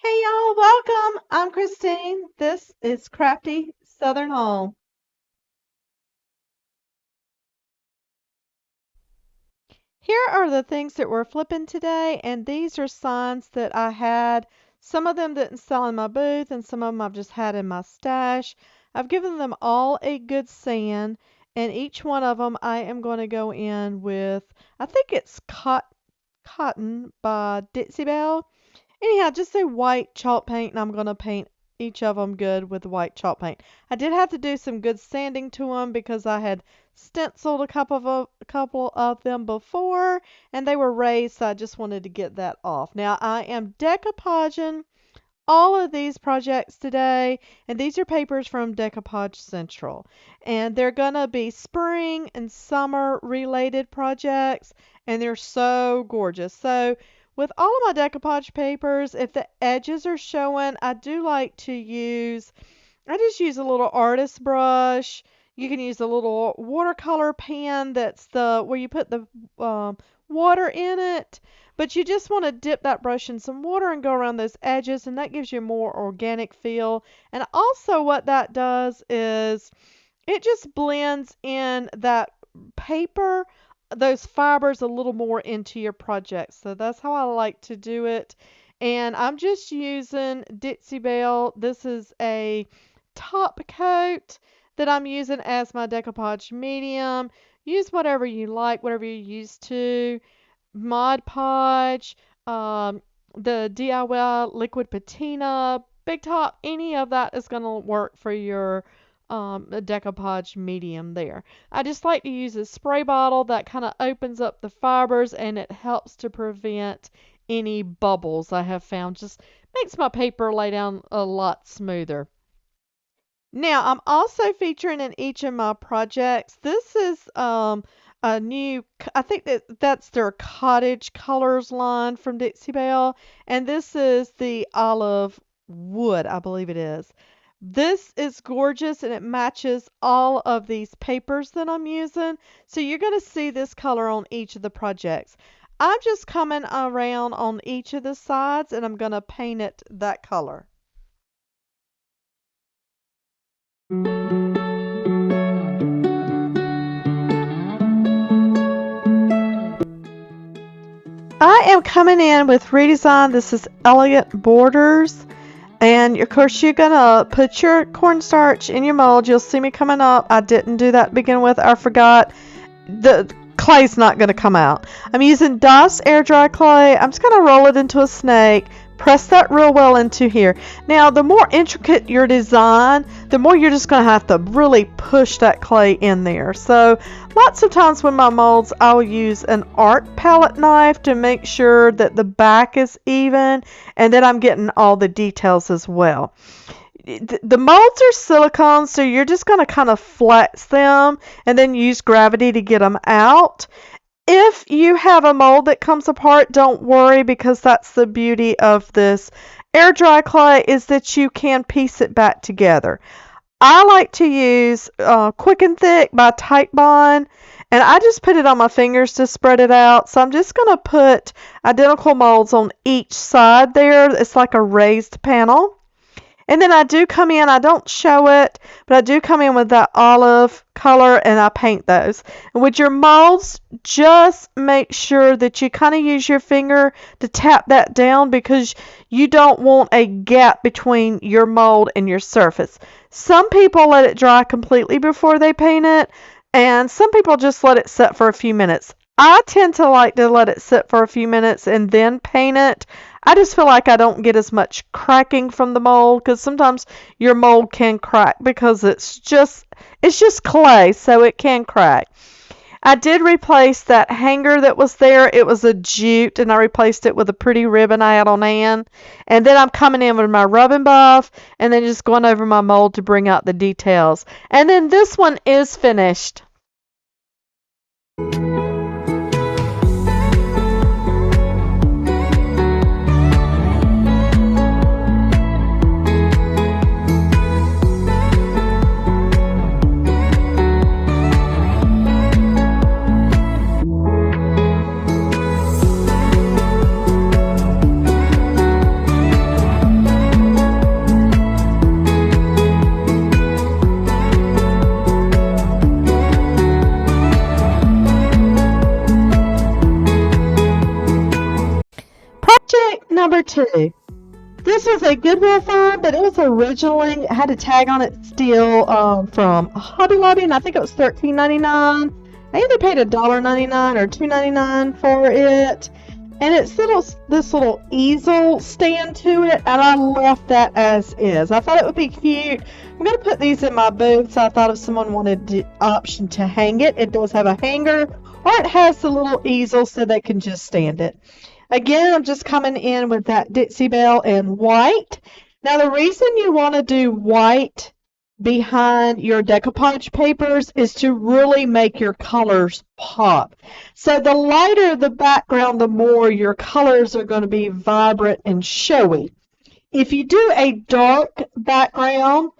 Hey y'all, welcome. I'm Christine. This is Crafty Southern Home. Here are the things that we're flipping today, and these are signs that I had. Some of them didn't sell in my booth, and some of them I've just had in my stash. I've given them all a good sand, and each one of them I am going to go in with, I think it's Cotton by Dixie Belle. Anyhow, just a white chalk paint, and I'm going to paint each of them good with the white chalk paint. I did have to do some good sanding to them because I had stenciled a couple of them before, and they were raised, so I just wanted to get that off. Now, I am decoupaging all of these projects today, and these are papers from Decoupage Central. And they're going to be spring and summer related projects, and they're so gorgeous. So, with all of my decoupage papers, if the edges are showing, I do like to I just use a little artist brush. You can use a little watercolor pen that's the where you put the water in it. But you just want to dip that brush in some water and go around those edges, and that gives you a more organic feel. And also what that does is it just blends in that paper, those fibers a little more into your project. So that's how I like to do it. And I'm just using Dixie Belle. This is a top coat that I'm using as my decoupage medium. Use whatever you like, whatever you're used to. Mod Podge, the DIY liquid patina, Big Top, any of that is going to work for your decoupage medium there. I just like to use a spray bottle that kind of opens up the fibers, and it helps to prevent any bubbles I have found. Just makes my paper lay down a lot smoother. Now, I'm also featuring in each of my projects. This is a new, I think that's their Cottage Colors line from Dixie Belle, and this is the olive wood, I believe it is. This is gorgeous, and it matches all of these papers that I'm using. So you're going to see this color on each of the projects. I'm just coming around on each of the sides, and I'm going to paint it that color. I am coming in with redesign. This is Elegant Borders. And of course, you're gonna put your cornstarch in your mold. You'll see me coming up. I didn't do that to begin with. I forgot. The clay's not gonna come out. I'm using DOS air dry clay. I'm just gonna roll it into a snake. Press that real well into here. Now, the more intricate your design, the more you're just going to have to really push that clay in there. So, lots of times with my molds, I'll use an art palette knife to make sure that the back is even and that I'm getting all the details as well. The molds are silicone, so you're just going to kind of flex them and then use gravity to get them out. If you have a mold that comes apart, don't worry, because that's the beauty of this air dry clay, is that you can piece it back together. I like to use Quick and Thick by Tight Bond, and I just put it on my fingers to spread it out. So I'm just going to put identical molds on each side there. It's like a raised panel. And then I do come in, I don't show it, but I do come in with that olive color and I paint those. And with your molds, just make sure that you kind of use your finger to tap that down, because you don't want a gap between your mold and your surface. Some people let it dry completely before they paint it, and some people just let it sit for a few minutes. I tend to like to let it sit for a few minutes and then paint it. I just feel like I don't get as much cracking from the mold, because sometimes your mold can crack because it's just clay, so it can crack. I did replace that hanger that was there. It was a jute, and I replaced it with a pretty ribbon I had on hand. And then I'm coming in with my rubbing buff and then just going over my mold to bring out the details. And then this one is finished. Project number 2. This was a Goodwill find, but it was originally had a tag on it still from Hobby Lobby, and I think it was $13.99. I either paid $1.99 or $2.99 for it, and it's this little easel stand to it, and I left that as is. I thought it would be cute. I'm gonna put these in my booth, so I thought if someone wanted the option to hang it, it does have a hanger, or it has the little easel so they can just stand it. Again, I'm just coming in with that Dixie Belle in white. Now, the reason you want to do white behind your decoupage papers is to really make your colors pop. So the lighter the background, the more your colors are going to be vibrant and showy. If you do a dark background,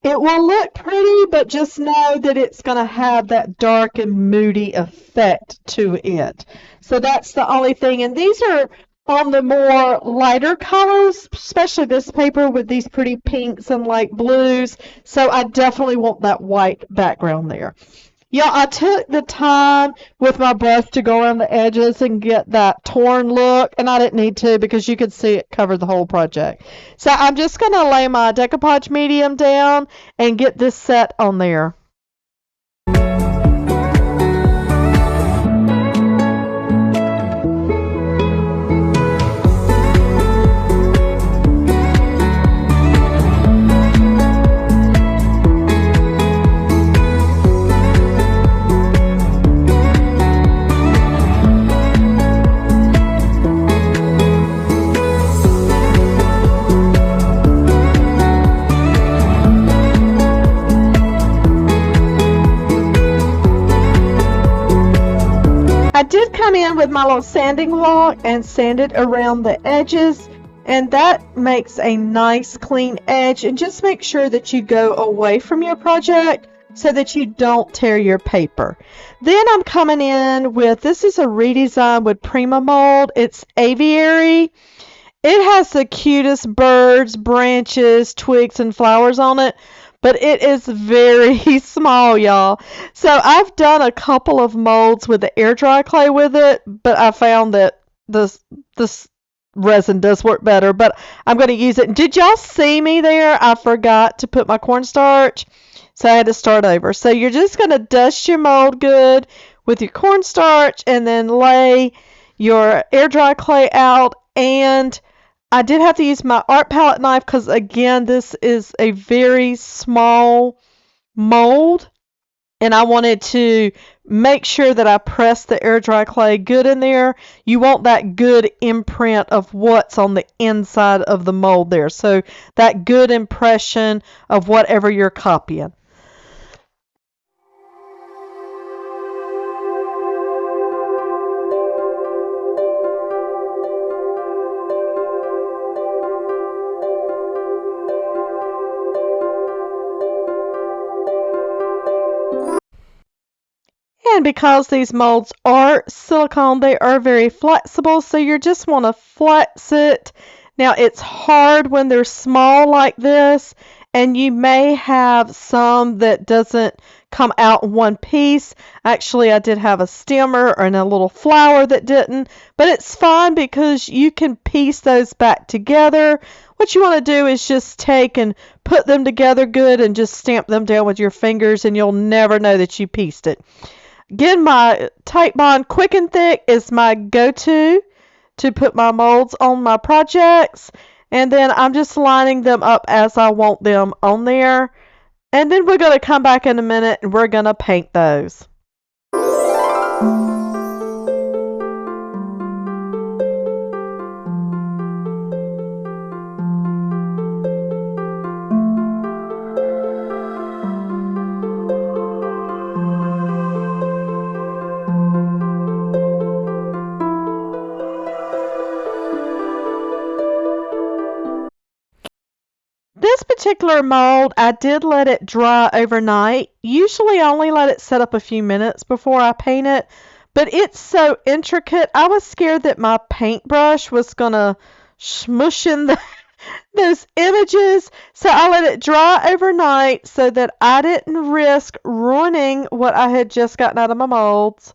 it will look pretty, but just know that it's going to have that dark and moody effect to it. So that's the only thing. And these are on the more lighter colors, especially this paper with these pretty pinks and light blues. So I definitely want that white background there. Yeah, I took the time with my brush to go around the edges and get that torn look, and I didn't need to because you could see it covered the whole project. So I'm just going to lay my decoupage medium down and get this set on there. I did come in with my little sanding block and sand it around the edges, and that makes a nice clean edge. And just make sure that you go away from your project so that you don't tear your paper. Then I'm coming in with, this is a redesign with Prima Mold. It's aviary. It has the cutest birds, branches, twigs, and flowers on it, but it is very small, y'all. So I've done a couple of molds with the air dry clay with it, but I found that this resin does work better, but I'm going to use it. Did y'all see me there? I forgot to put my cornstarch, so I had to start over. So you're just going to dust your mold good with your cornstarch and then lay your air dry clay out. And I did have to use my art palette knife because, again, this is a very small mold, and I wanted to make sure that I pressed the air dry clay good in there. You want that good imprint of what's on the inside of the mold there, so that good impression of whatever you're copying. And because these molds are silicone, they are very flexible, so you just want to flex it. Now, it's hard when they're small like this, and you may have some that doesn't come out in one piece. Actually, I did have a stemmer and a little flower that didn't, but it's fine because you can piece those back together. What you want to do is just take and put them together good and just stamp them down with your fingers, and you'll never know that you pieced it. Again, my Tight Bond Quick and Thick is my go-to to put my molds on my projects. And then I'm just lining them up as I want them on there. And then we're going to come back in a minute and we're going to paint those. This particular mold, I did let it dry overnight. Usually I only let it set up a few minutes before I paint it, but it's so intricate. I was scared that my paintbrush was going to smush in those images, so I let it dry overnight so that I didn't risk ruining what I had just gotten out of my molds.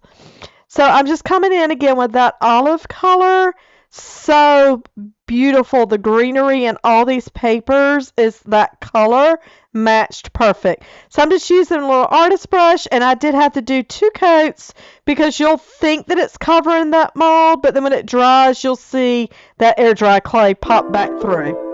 So I'm just coming in again with that olive color So beautiful. The greenery and all these papers is that color matched perfect. So I'm just using a little artist brush, and I did have to do 2 coats because you'll think that it's covering that mold, but then when it dries, you'll see that air dry clay pop back through.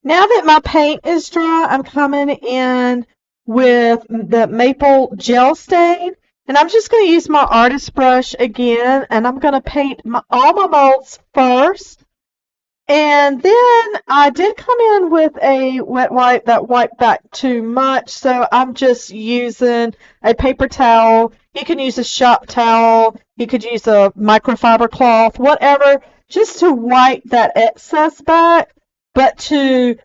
Now that my paint is dry, I'm coming in with the maple gel stain. And I'm just going to use my artist brush again. And I'm going to paint all my molds first. And then I did come in with a wet wipe that wiped back too much. So I'm just using a paper towel. You can use a shop towel. You could use a microfiber cloth, whatever, just to wipe that excess back. But to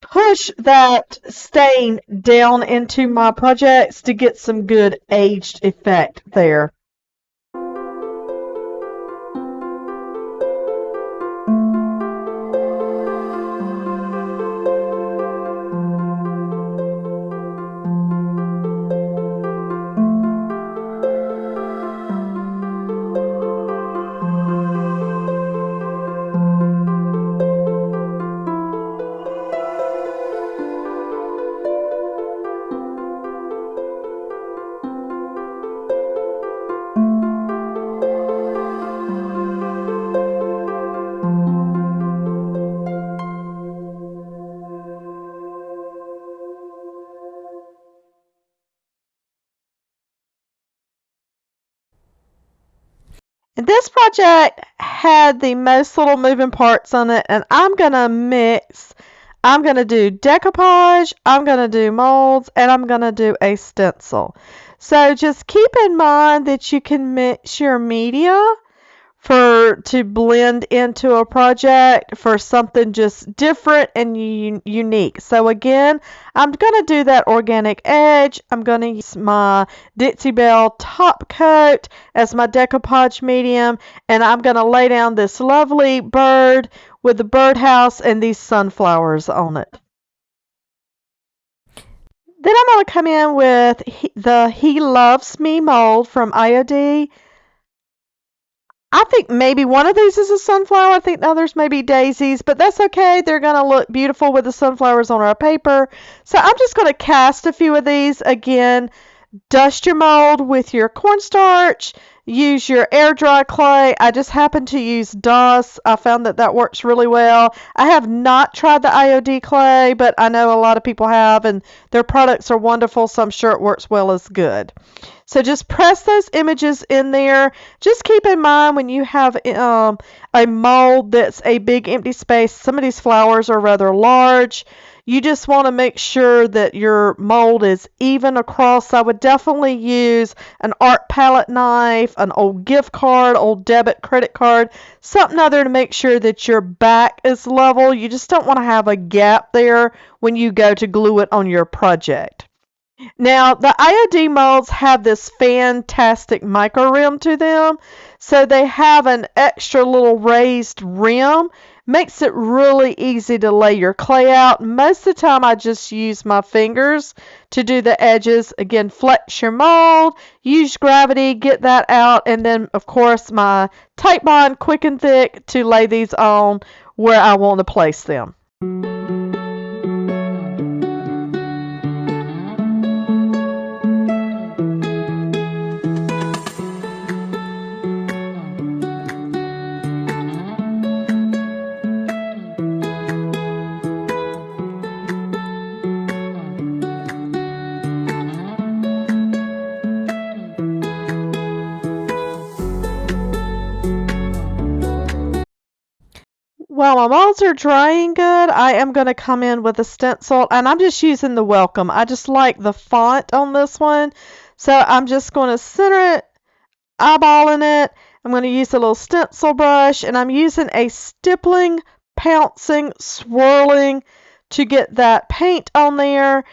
push that stain down into my projects to get some good aged effect there. And this project had the most little moving parts on it, and I'm going to mix. I'm going to do decoupage, I'm going to do molds, and I'm going to do a stencil. So just keep in mind that you can mix your media for to blend into a project for something just different and unique. So again, I'm going to do that organic edge. I'm going to use my Dixie Belle top coat as my decoupage medium, and I'm going to lay down this lovely bird with the birdhouse and these sunflowers on it. Then I'm going to come in with the He Loves Me mold from IOD. I think maybe one of these is a sunflower. I think the others may be daisies, but that's okay. They're going to look beautiful with the sunflowers on our paper. So I'm just going to cast a few of these. Again, dust your mold with your cornstarch. Use your air dry clay. I just happen to use DOS. I found that that works really well. I have not tried the IOD clay, but I know a lot of people have, and their products are wonderful, so I'm sure it works well as good. So just press those images in there. Just keep in mind when you have a mold that's a big empty space, some of these flowers are rather large. You just want to make sure that your mold is even across. I would definitely use an art palette knife, an old gift card, old debit credit card, something other to make sure that your back is level. You just don't want to have a gap there when you go to glue it on your project. Now, the IOD molds have this fantastic micro rim to them, so they have an extra little raised rim. Makes it really easy to lay your clay out. Most of the time, I just use my fingers to do the edges. Again, flex your mold, use gravity, get that out, and then, of course, my tape bond quick and thick to lay these on where I want to place them. While my molds are drying good, I am going to come in with a stencil, and I'm just using the Welcome. I just like the font on this one, so I'm just going to center it, eyeballing it. I'm going to use a little stencil brush, and I'm using a stippling, pouncing, swirling to get that paint on there.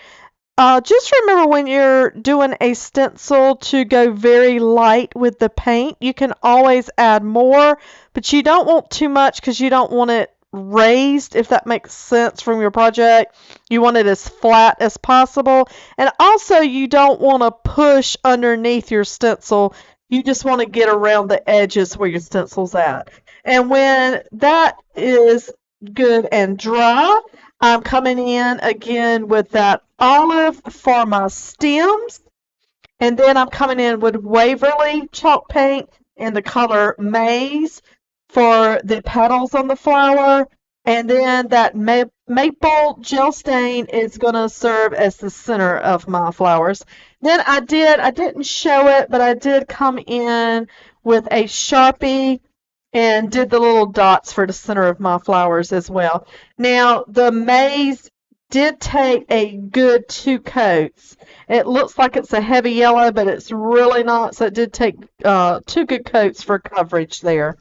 Just remember when you're doing a stencil to go very light with the paint. You can always add more, but you don't want too much because you don't want it raised, if that makes sense from your project. You want it as flat as possible. And also, you don't want to push underneath your stencil. You just want to get around the edges where your stencil's at. And when that is good and dry, I'm coming in again with that olive for my stems. And then I'm coming in with Waverly chalk paint in the color Maize for the petals on the flower. And then that maple gel stain is going to serve as the center of my flowers. Then I didn't show it, but I did come in with a Sharpie and did the little dots for the center of my flowers as well. Now, the Maize did take a good 2 coats. It looks like it's a heavy yellow, but it's really not. So it did take 2 good coats for coverage there.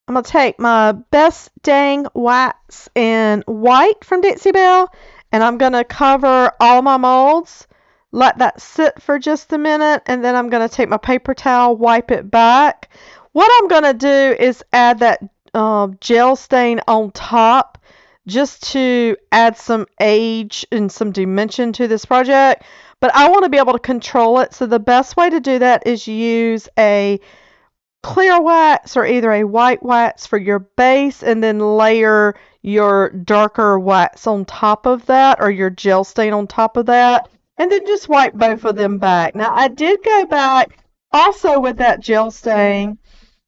I'm going to take my Best Dang Wax in white from Dixie Belle, and I'm going to cover all my molds, let that sit for just a minute, and then I'm going to take my paper towel, wipe it back. What I'm going to do is add that gel stain on top just to add some age and some dimension to this project, but I want to be able to control it, so the best way to do that is use a clear wax or either a white wax for your base and then layer your darker wax on top of that or your gel stain on top of that and then just wipe both of them back. Now I did go back also with that gel stain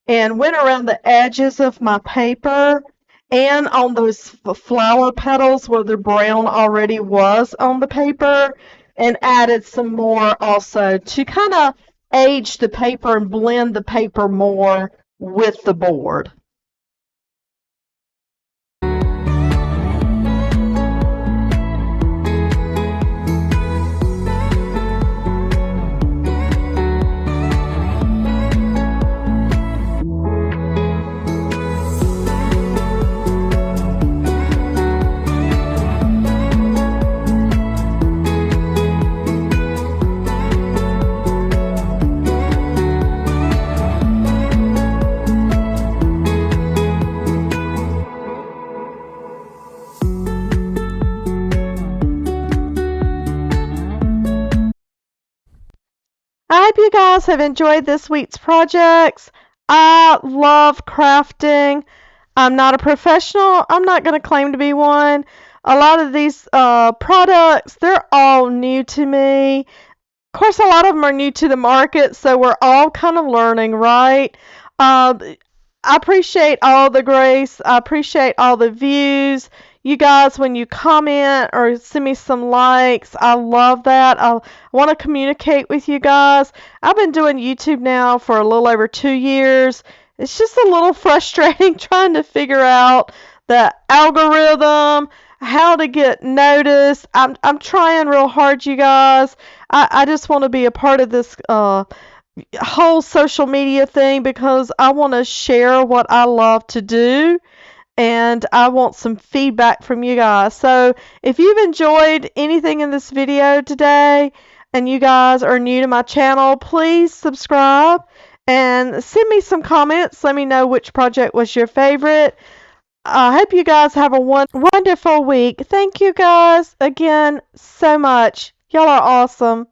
and went around the edges of my paper and on those flower petals where the brown already was on the paper and added some more also to kind of age the paper and blend the paper more with the board. I hope you guys have enjoyed this week's projects. I love crafting. I'm not a professional. I'm not going to claim to be one. A lot of these products, they're all new to me. Of course, a lot of them are new to the market, so we're all kind of learning, right? Um, I appreciate all the grace. I appreciate all the views. You guys, when you comment or send me some likes, I love that. I want to communicate with you guys. I've been doing YouTube now for a little over 2 years. It's just a little frustrating trying to figure out the algorithm, how to get noticed. I'm trying real hard, you guys. I just want to be a part of this whole social media thing because I want to share what I love to do and I want some feedback from you guys. So if you've enjoyed anything in this video today and you guys are new to my channel, please subscribe and send me some comments. Let me know which project was your favorite. I hope you guys have a wonderful week. Thank you guys again so much. Y'all are awesome.